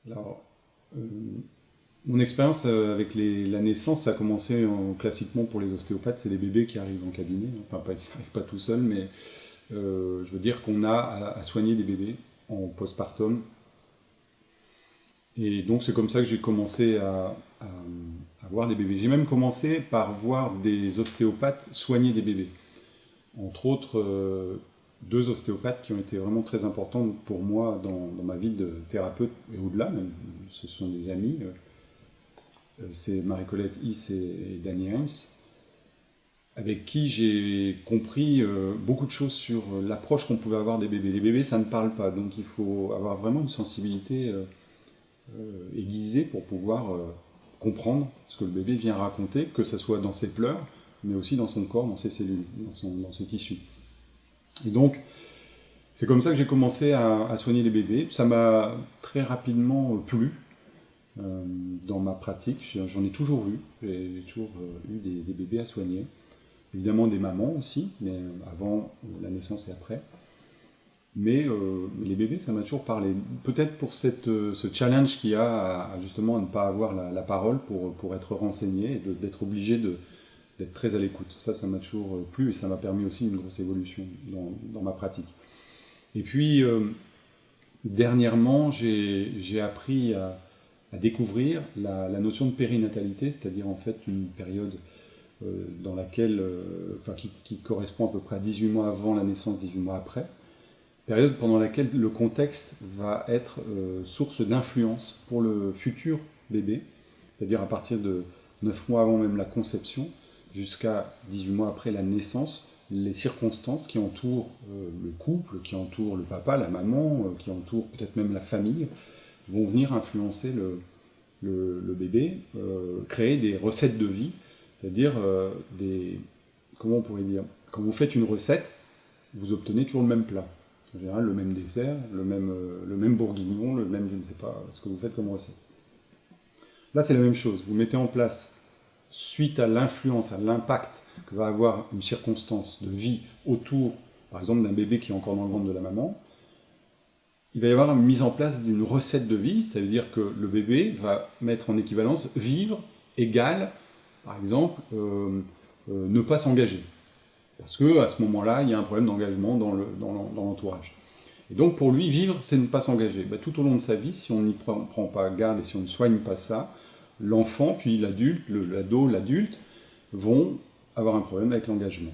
Alors, euh, mon expérience avec la naissance, ça a commencé classiquement pour les ostéopathes, c'est les bébés qui arrivent en cabinet, enfin pas, ils n'arrivent pas tout seuls, mais je veux dire qu'on a à soigner des bébés en postpartum. Et donc c'est comme ça que j'ai commencé à voir des bébés. J'ai même commencé par voir des ostéopathes soigner des bébés. Entre autres, deux ostéopathes qui ont été vraiment très importants pour moi dans ma vie de thérapeute et au-delà, même. Ce sont des amis. C'est Marie-Colette Is et Danny Heinz, avec qui j'ai compris beaucoup de choses sur l'approche qu'on pouvait avoir des bébés. Les bébés, ça ne parle pas, donc il faut avoir vraiment une sensibilité aiguisée pour pouvoir comprendre ce que le bébé vient raconter, que ce soit dans ses pleurs, mais aussi dans son corps, dans ses cellules, dans ses tissus. Et donc, c'est comme ça que j'ai commencé à soigner les bébés. Ça m'a très rapidement plu dans ma pratique. J'en ai toujours eu. J'ai toujours eu des bébés à soigner. Évidemment des mamans aussi, mais avant la naissance et après. Mais les bébés, ça m'a toujours parlé. Peut-être pour ce challenge qu'il y a justement à ne pas avoir la parole pour être renseigné et d'être obligé d'être très à l'écoute. Ça m'a toujours plu et ça m'a permis aussi une grosse évolution dans ma pratique. Et puis, dernièrement, j'ai appris à découvrir la notion de périnatalité, c'est-à-dire en fait une période dans laquelle, qui correspond à peu près à 18 mois avant la naissance, 18 mois après, période pendant laquelle le contexte va être source d'influence pour le futur bébé, c'est-à-dire à partir de 9 mois avant même la conception, jusqu'à 18 mois après la naissance, les circonstances qui entourent le couple, qui entourent le papa, la maman, qui entourent peut-être même la famille, vont venir influencer le bébé, créer des recettes de vie, c'est-à-dire comment on pourrait dire, quand vous faites une recette, vous obtenez toujours le même plat. En général, le même dessert, le même bourguignon, le même, je ne sais pas, ce que vous faites comme recette. Là, c'est la même chose. Vous mettez en place, suite à l'influence, à l'impact que va avoir une circonstance de vie autour, par exemple, d'un bébé qui est encore dans le ventre de la maman, il va y avoir une mise en place d'une recette de vie, ça veut dire que le bébé va mettre en équivalence vivre égale, par exemple, ne pas s'engager. Parce qu'à ce moment-là, il y a un problème d'engagement dans l'entourage. Et donc pour lui, vivre, c'est ne pas s'engager. Tout au long de sa vie, si on n'y prend pas garde et si on ne soigne pas ça, l'enfant, puis l'adulte, l'ado, l'adulte, vont avoir un problème avec l'engagement.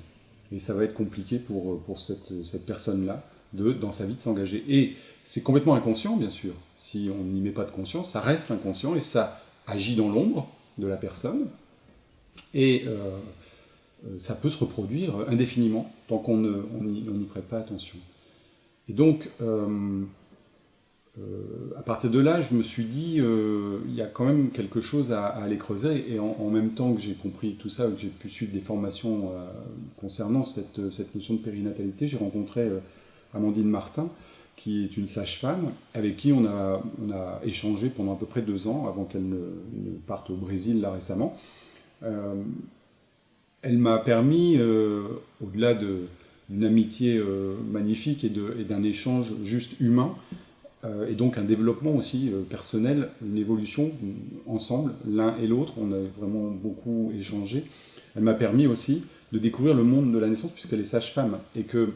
Et ça va être compliqué pour cette personne-là, dans sa vie, de s'engager. Et c'est complètement inconscient, bien sûr. Si on n'y met pas de conscience, ça reste inconscient et ça agit dans l'ombre de la personne. Et ça peut se reproduire indéfiniment tant qu'on n'y prête pas attention. Et donc, à partir de là, je me suis dit, il y a quand même quelque chose à aller creuser. Et en même temps que j'ai compris tout ça, que j'ai pu suivre des formations concernant cette notion de périnatalité, j'ai rencontré Amandine Martin, qui est une sage-femme, avec qui on a échangé pendant à peu près 2 ans, avant qu'elle ne parte au Brésil là récemment. Elle m'a permis, au-delà d'une amitié magnifique et d'un échange juste humain, et donc un développement aussi personnel, une évolution ensemble, l'un et l'autre, on a vraiment beaucoup échangé. Elle m'a permis aussi de découvrir le monde de la naissance, puisqu'elle est sage-femme, et que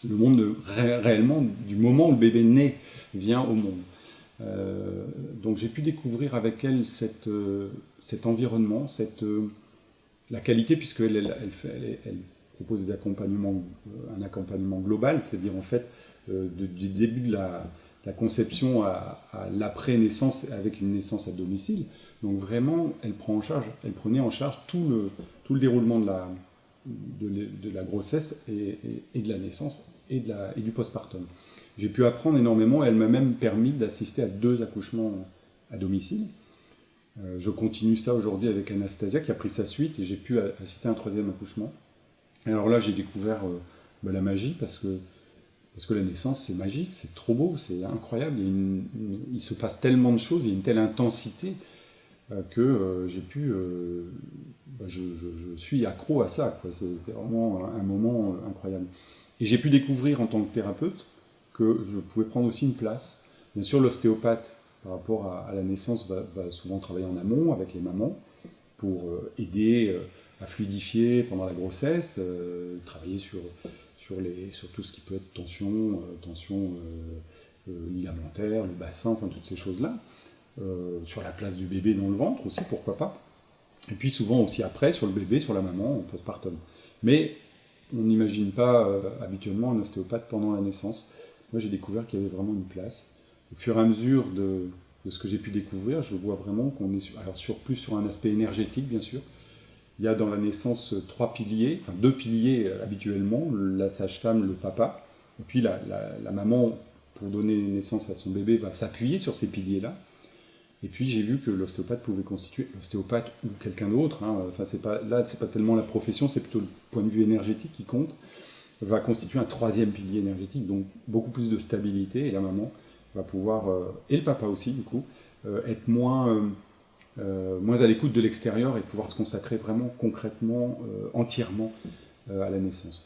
le monde réellement, du moment où le bébé naît, vient au monde. Donc j'ai pu découvrir avec elle cet environnement, la qualité, puisqu'elle elle propose des accompagnements, un accompagnement global, c'est-à-dire en fait du début de la conception à l'après-naissance avec une naissance à domicile. Donc vraiment, elle prenait en charge tout le déroulement de la grossesse et de la naissance et du postpartum. J'ai pu apprendre énormément et elle m'a même permis d'assister à 2 accouchements à domicile. Je continue ça aujourd'hui avec Anastasia qui a pris sa suite et j'ai pu assister à un 3e accouchement. Et alors là, j'ai découvert la magie parce que la naissance, c'est magique, c'est trop beau, c'est incroyable. Il se passe tellement de choses, il y a une telle intensité que j'ai pu... je suis accro à ça, quoi. C'est vraiment un moment incroyable. Et j'ai pu découvrir en tant que thérapeute que je pouvais prendre aussi une place. Bien sûr, l'ostéopathe, par rapport à la naissance, va souvent travailler en amont avec les mamans pour aider à fluidifier pendant la grossesse, travailler sur tout ce qui peut être tension ligamentaire, le bassin, enfin toutes ces choses-là, sur la place du bébé dans le ventre aussi, pourquoi pas. Et puis souvent aussi après, sur le bébé, sur la maman, en postpartum. Mais on n'imagine pas habituellement un ostéopathe pendant la naissance. Moi j'ai découvert qu'il y avait vraiment une place. Au fur et à mesure de ce que j'ai pu découvrir, je vois vraiment qu'on est plus sur un aspect énergétique bien sûr. Il y a dans la naissance trois piliers, enfin deux piliers habituellement, la sage-femme, le papa, et puis la maman, pour donner naissance à son bébé, va s'appuyer sur ces piliers-là. Et puis j'ai vu que l'ostéopathe pouvait constituer, l'ostéopathe ou quelqu'un d'autre, hein, enfin c'est pas tellement la profession, c'est plutôt le point de vue énergétique qui compte, va constituer un troisième pilier énergétique, donc beaucoup plus de stabilité, et la maman va pouvoir, et le papa aussi du coup, être moins à l'écoute de l'extérieur et pouvoir se consacrer vraiment concrètement, entièrement à la naissance.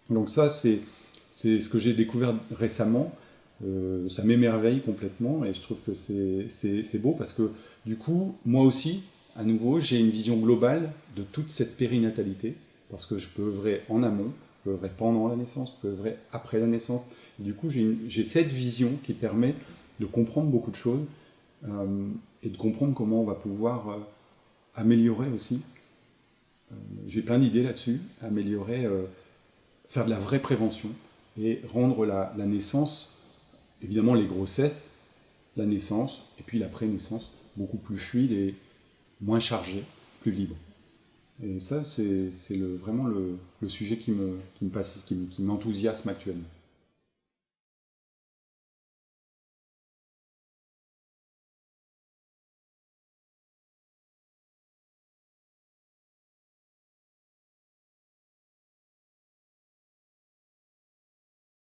Donc ça, c'est ce que j'ai découvert récemment. Ça m'émerveille complètement et je trouve que c'est beau parce que du coup, moi aussi, à nouveau, j'ai une vision globale de toute cette périnatalité parce que je peux œuvrer en amont, je peux œuvrer pendant la naissance, je peux œuvrer après la naissance. Et du coup, j'ai cette vision qui permet de comprendre beaucoup de choses et de comprendre comment on va pouvoir améliorer aussi. J'ai plein d'idées là-dessus, améliorer, faire de la vraie prévention et rendre la naissance, évidemment les grossesses, la naissance et puis la pré-naissance beaucoup plus fluide et moins chargée, plus libre. Et ça, c'est vraiment le sujet qui m'enthousiasme actuellement.